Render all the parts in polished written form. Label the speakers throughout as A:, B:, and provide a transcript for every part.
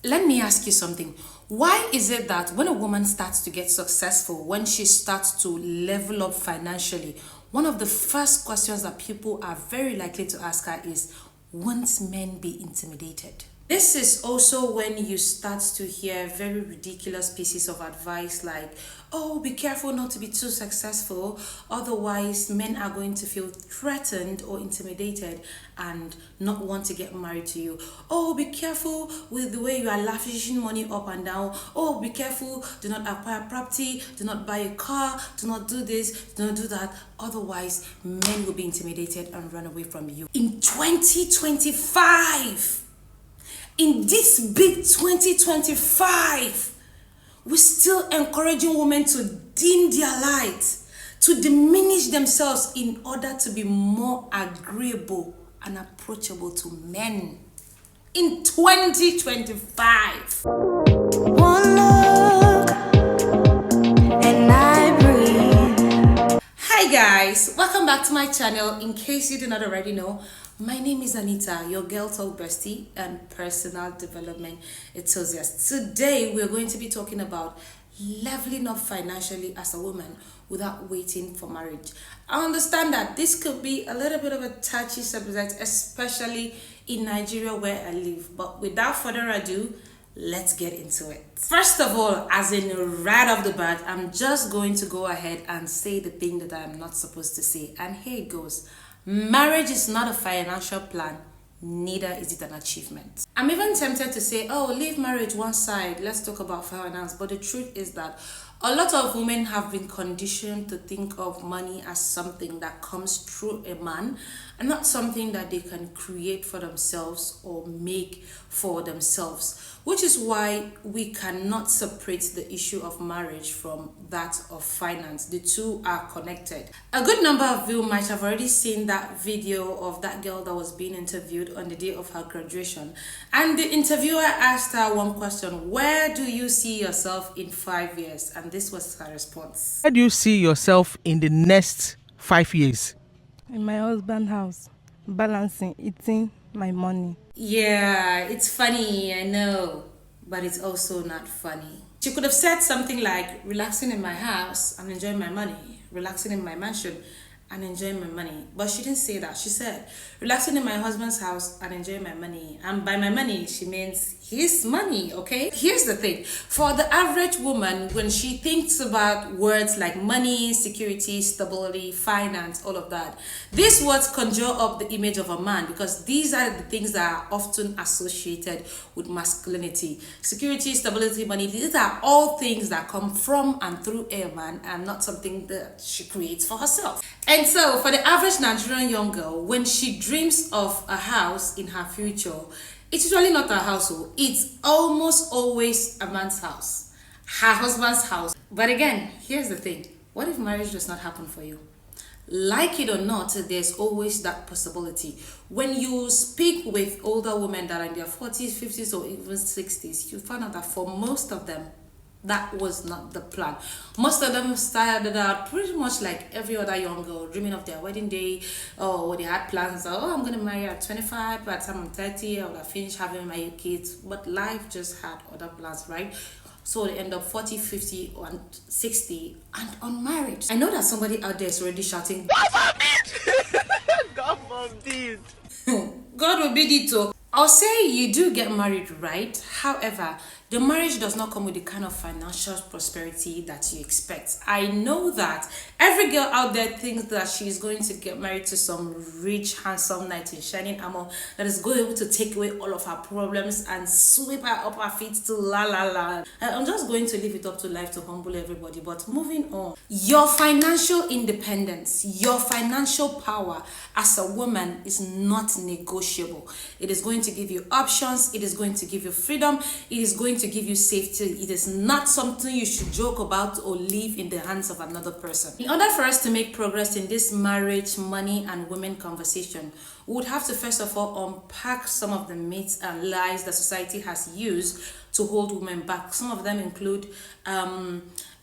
A: Let me ask you something. Why is it that when a woman starts to get successful, when she starts to level up financially, one of the first questions that people are very likely to ask her is, won't men be intimidated? This is also when you start to hear very ridiculous pieces of advice like, oh, be careful not to be too successful, otherwise, men are going to feel threatened or intimidated and not want to get married to you. Oh, be careful with the way you are lavishing money up and down. Oh, be careful, do not acquire property, do not buy a car, do not do this, do not do that, otherwise, men will be intimidated and run away from you. In 2025, in this big 2025, we're still encouraging women to dim their light, to diminish themselves in order to be more agreeable and approachable to men. In 2025.
B: One look and I breathe.
A: Hi guys, welcome back to my channel. In case you do not already know, my name is Anita, your girl talk bestie and personal development enthusiast. Today we're going to be talking about leveling up financially as a woman without waiting for marriage. I understand that this could be a little bit of a touchy subject, especially in Nigeria where I live, but without further ado, let's get into it. First of all, as in right off the bat, I'm just going to go ahead and say the thing that I'm not supposed to say, and here it goes. Marriage is not a financial plan, neither is it an achievement. I'm even tempted to say, oh, leave marriage one side, let's talk about finance. But the truth is that a lot of women have been conditioned to think of money as something that comes through a man and not something that they can create for themselves or make for themselves, which is why we cannot separate the issue of marriage from that of finance. The two are connected. A good number of you might have already seen that video of that girl that was being interviewed on the day of her graduation, and the interviewer asked her one question: where do you see yourself in 5 years? And this was her response.
C: Where do you see yourself in the next 5 years?
D: In my husband's house, balancing, eating my money.
A: Yeah, it's funny, I know, but it's also not funny. She could have said something like, relaxing in my house and enjoying my money, relaxing in my mansion and enjoying my money. But she didn't say that. She said, relaxing in my husband's house and enjoying my money. And by my money, she means his money, okay? Here's the thing. For the average woman, when she thinks about words like money, security, stability, finance, all of that, these words conjure up the image of a man because these are the things that are often associated with masculinity. Security, stability, money, these are all things that come from and through a man and not something that she creates for herself. And so, for the average Nigerian young girl, when she dreams of a house in her future, it's usually not her household. It's almost always a man's house, her husband's house. But again, here's the thing. What if marriage does not happen for you? Like it or not, there's always that possibility. When you speak with older women that are in their 40s, 50s, or even 60s, you find out that for most of them, that was not the plan. Most of them started out pretty much like every other young girl, dreaming of their wedding day. Oh, they had plans. Oh, I'm going to marry at 25. By the time I'm 30, I would have finished having my kids. But life just had other plans, right? So they end up 40, 50, and 60 and unmarried. I know that somebody out there is already shouting, God forbid!
C: God forbid!
A: God forbid it too. I'll say you do get married, right? However, the marriage does not come with the kind of financial prosperity that you expect. I know that every girl out there thinks that she's going to get married to some rich, handsome knight in shining armor that is going to take away all of her problems and sweep her up her feet to la la la. I'm just going to leave it up to life to humble everybody. But moving on, your financial independence, your financial power as a woman is not negotiable. It is going to give you options. It is going to give you freedom. It is going to give you safety. It is not something you should joke about or leave in the hands of another person. In order for us to make progress in this marriage, money, and women conversation, we would have to first of all unpack some of the myths and lies that society has used to hold women back. Some of them include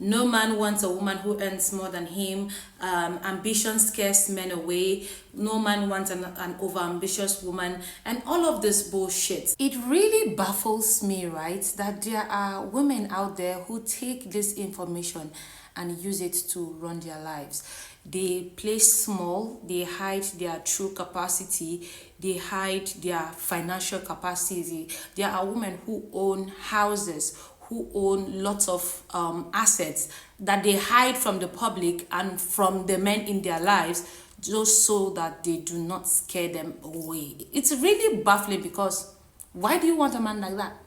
A: no man wants a woman who earns more than him, ambition scares men away, no man wants an overambitious woman, and all of this bullshit. It really baffles me, right, that there are women out there who take this information and use it to run their lives. They play small, they hide their true capacity, they hide their financial capacity. There are women who own houses, who own lots of assets that they hide from the public and from the men in their lives, just so that they do not scare them away. It's really baffling, because why do you want a man like that?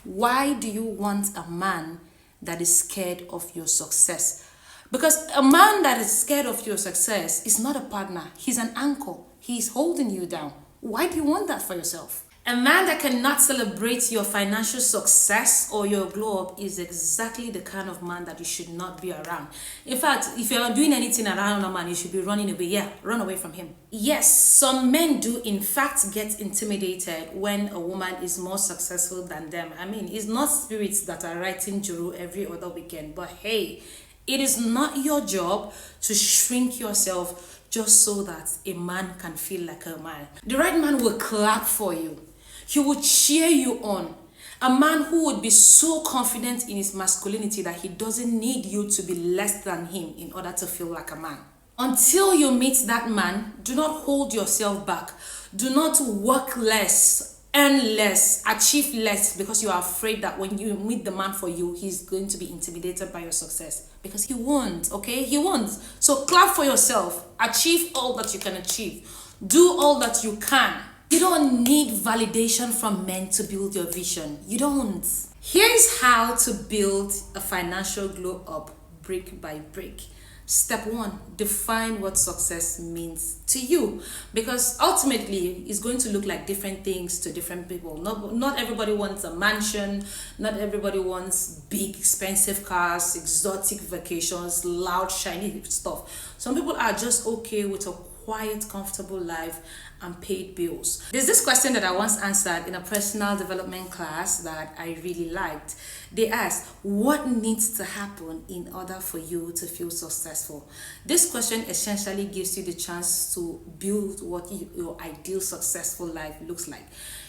A: Why do you want a man that is scared of your success? Because a man that is scared of your success is not a partner. He's an anchor. He's holding you down. Why do you want that for yourself? A man that cannot celebrate your financial success or your glow up is exactly the kind of man that you should not be around. In fact, if you're doing anything around a man, you should be running away. Yeah, run away from him. Yes, some men do in fact get intimidated when a woman is more successful than them. I mean, it's not spirits that are writing Juru every other weekend, but hey, it is not your job to shrink yourself just so that a man can feel like a man. The right man will clap for you. He will cheer you on. A man who would be so confident in his masculinity that he doesn't need you to be less than him in order to feel like a man. Until you meet that man, do not hold yourself back. Do not work less, earn less, achieve less, because you are afraid that when you meet the man for you, he's going to be intimidated by your success. Because he won't, okay? He won't. So clap for yourself. Achieve all that you can achieve. Do all that you can. You don't need validation from men to build your vision. You don't. Here's how to build a financial glow up brick by brick. Step 1, define what success means to you, because ultimately it's going to look like different things to different people. Not everybody wants a mansion, not everybody wants big expensive cars, exotic vacations, loud shiny stuff. Some people are just okay with a quiet, comfortable life and paid bills. There's this question that I once answered in a personal development class that I really liked. They asked, what needs to happen in order for you to feel successful? This question essentially gives you the chance to build what your ideal successful life looks like.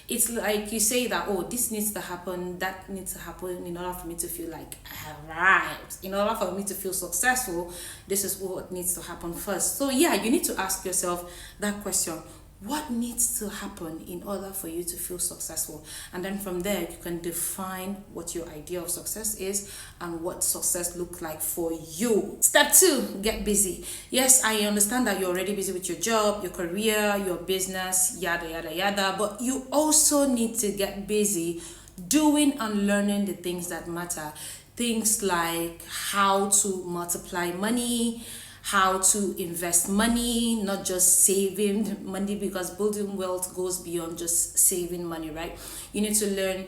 A: It's like you say that, oh, this needs to happen, that needs to happen in order for me to feel like I have arrived. In order for me to feel successful, this is what needs to happen first. So yeah, you need to ask yourself that question. What needs to happen in order for you to feel successful? And then from there, you can define what your idea of success is and what success looks like for you. Step 2, get busy. Yes, I understand that you're already busy with your job, your career, your business, yada, yada, yada. But you also need to get busy doing and learning the things that matter. Things like how to multiply money, how to invest money, not just saving money, because building wealth goes beyond just saving money, right? You need to learn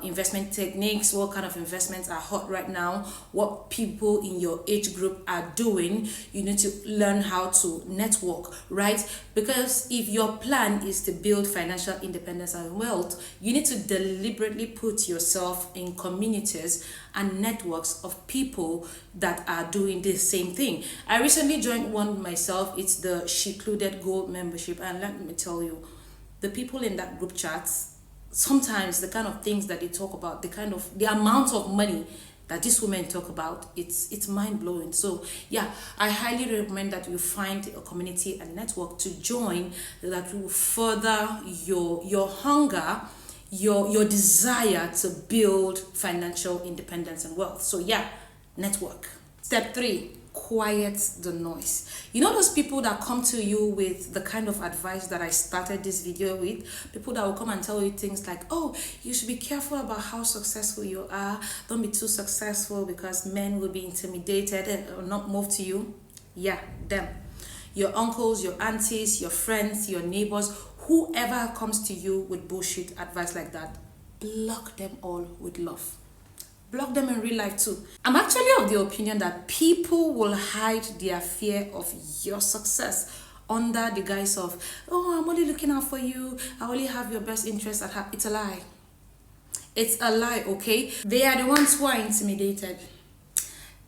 A: investment techniques, what kind of investments are hot right now, what people in your age group are doing. You need to learn how to network, right? Because if your plan is to build financial independence and wealth, you need to deliberately put yourself in communities and networks of people that are doing the same thing. I recently joined one myself. It's the Shecluded Gold membership, and let me tell you, the people in that group chats, sometimes the kind of things that they talk about, the amount of money that these women talk about, it's mind-blowing. So yeah, I highly recommend that you find a community and network to join that will further your hunger, your desire to build financial independence and wealth. So yeah, network. Step 3, quiet the noise. You know those people that come to you with the kind of advice that I started this video with? People that will come and tell you things like, oh, you should be careful about how successful you are. Don't be too successful because men will be intimidated and not move to you. Yeah, them. Your uncles, your aunties, your friends, your neighbors, whoever comes to you with bullshit advice like that, block them all with love. Block them in real life too. I'm actually of the opinion that people will hide their fear of your success under the guise of, oh, I'm only looking out for you, I only have your best interest at heart. It's a lie. It's a lie, okay? They are the ones who are intimidated.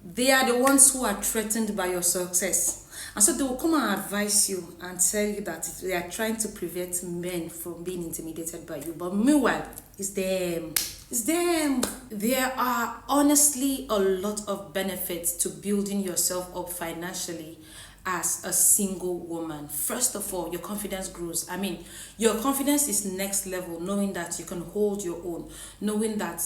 A: They are the ones who are threatened by your success. And so they will come and advise you and tell you that they are trying to prevent men from being intimidated by you. But meanwhile, it's them. It's them. There are honestly a lot of benefits to building yourself up financially as a single woman. First of all, your confidence grows. I mean, your confidence is next level, knowing that you can hold your own, knowing that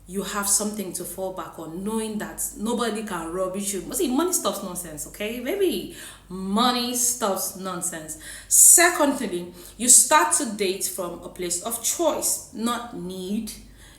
A: you have something to fall back on, knowing that nobody can rubbish you. See, money stops nonsense, okay, baby? Money stops nonsense. Secondly, you start to date from a place of choice, not need,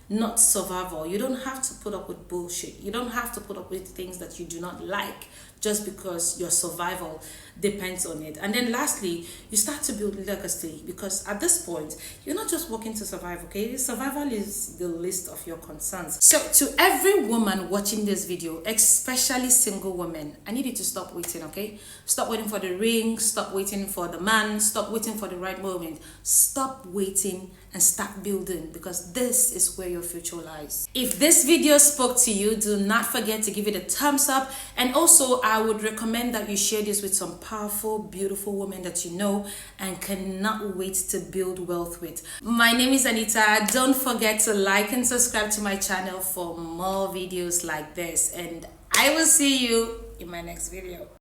A: not survival. You don't have to put up with bullshit. You don't have to put up with things that you do not like just because your survival depends on it. And then lastly, you start to build legacy, because at this point, you're not just working to survive, okay? Survival is the least of your concerns. So to every woman watching this video, especially single women, I need you to stop waiting, okay? Stop waiting for the ring, stop waiting for the man, stop waiting for the right moment. Stop waiting and start building, because this is where your future lies. If this video spoke to you, do not forget to give it a thumbs up. And also, I would recommend that you share this with some powerful, beautiful women that you know and cannot wait to build wealth with. My name is Anita. Don't forget to like and subscribe to my channel for more videos like this. And I will see you in my next video.